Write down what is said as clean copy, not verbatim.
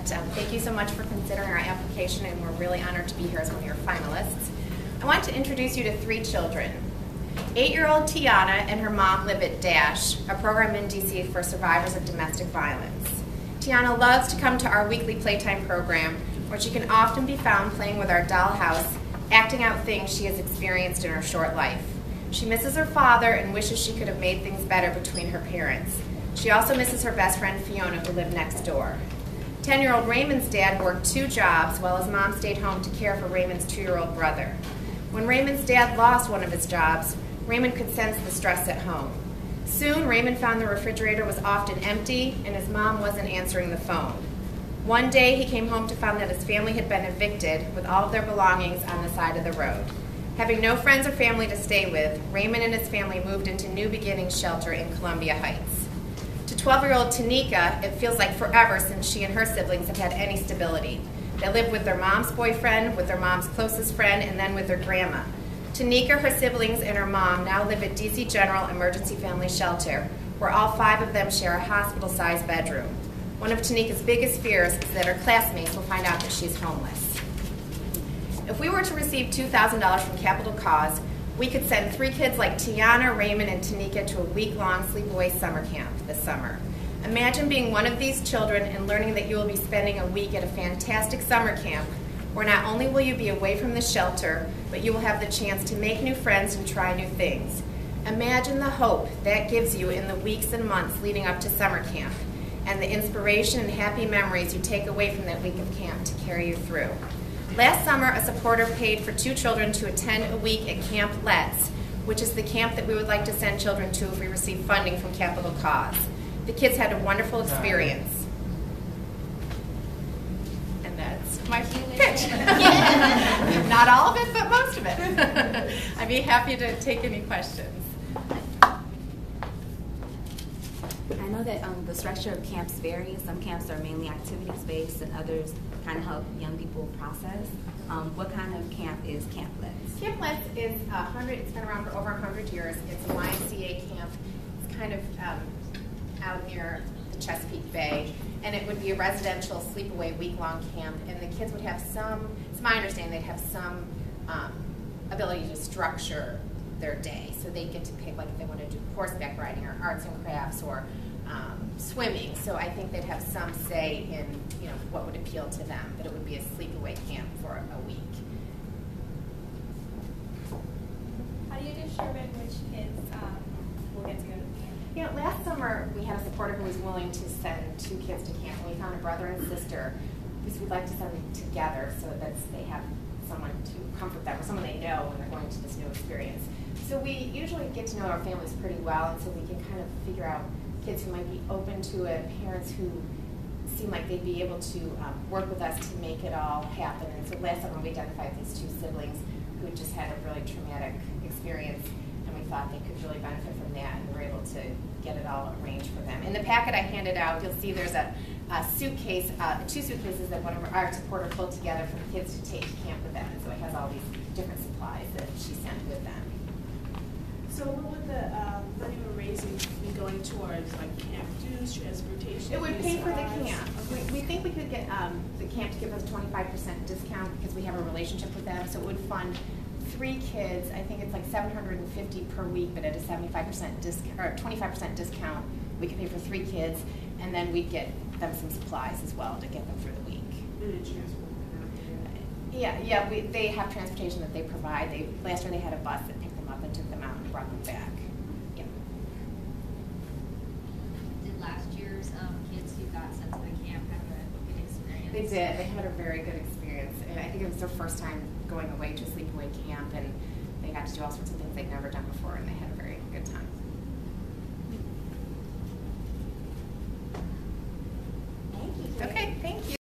that. Thank you so much for considering our application, and we're really honored to be here as one of your finalists. I want to introduce you to 3 children. 8-year-old Tiana and her mom live at DASH, a program in DC for survivors of domestic violence. Tiana loves to come to our weekly Playtime program, where she can often be found playing with our dollhouse, acting out things she has experienced in her short life. She misses her father and wishes she could have made things better between her parents. She also misses her best friend Fiona, who lived next door. 10-year-old Raymond's dad worked 2 jobs while his mom stayed home to care for Raymond's 2-year-old brother. When Raymond's dad lost one of his jobs, Raymond could sense the stress at home. Soon, Raymond found the refrigerator was often empty and his mom wasn't answering the phone. One day, he came home to find that his family had been evicted with all of their belongings on the side of the road. Having no friends or family to stay with, Raymond and his family moved into New Beginnings Shelter in Columbia Heights. To 12-year-old Tanika, it feels like forever since she and her siblings have had any stability. They live with their mom's boyfriend, with their mom's closest friend, and then with their grandma. Tanika, her siblings, and her mom now live at DC General Emergency Family Shelter, where all 5 of them share a hospital-sized bedroom. One of Tanika's biggest fears is that her classmates will find out that she's homeless. If we were to receive $2,000 from Capital Cause, we could send 3 kids like Tiana, Raymond, and Tanika to a week-long sleepaway summer camp this summer. Imagine being one of these children and learning that you will be spending a week at a fantastic summer camp where not only will you be away from the shelter, but you will have the chance to make new friends and try new things. Imagine the hope that gives you in the weeks and months leading up to summer camp, and the inspiration and happy memories you take away from that week of camp to carry you through. Last summer, a supporter paid for 2 children to attend a week at Camp Letts, which is the camp that we would like to send children to if we receive funding from Capital Cause. The kids had a wonderful experience. And that's my pitch. Not all of it, but most of it. I'd be happy to take any questions. I know that the structure of camps vary. Some camps are mainly activities-based and others kind of help young people process. What kind of camp is Camp Letts? Camp Letts is it's been around for over 100 years. It's a YMCA camp. It's kind of out near the Chesapeake Bay, and it would be a residential sleepaway week-long camp, and the kids would have some, it's my understanding, they'd have some ability to structure their day. So they get to pick, like, if they want to do horseback riding or arts and crafts or swimming. So I think they'd have some say in, you know, what would appeal to them, but it would be a sleepaway camp for a week. How do you determine which kids will get to go to the camp? You know, last summer we had a supporter who was willing to send 2 kids to camp, and we found a brother and sister because we'd like to send them together so that they have someone to comfort them or someone they know when they're going to this new experience. So we usually get to know our families pretty well, and so we can kind of figure out kids who might be open to it, parents who seem like they'd be able to work with us to make it all happen. And so last summer we identified these 2 siblings who just had a really traumatic experience, and we thought they could really benefit from that, and we were able to get it all arranged for them. In the packet I handed out, you'll see there's a suitcase, 2 suitcases that one of our supporters pulled together for the kids to take to camp with them, and so it has all these different supplies that she sent with them. So what would the money we're raising be going towards, like camp dues, transportation? It would pay for the camp. We think we could get the camp to give us a 25% discount because we have a relationship with them, so it would fund 3 kids. I think it's like $750 per week, but at a 75% discount or 25% discount, we could pay for 3 kids, and then we'd get them some supplies as well to get them through the week. Yeah. They have transportation that they provide. Last year they had a bus that picked them up and took them out and brought them back. Yeah. Did last year's kids who got sent to the camp have a good experience? They did. They had a very good experience, and I think it was their first time going away to a sleepaway camp, and they got to do all sorts of things they'd never done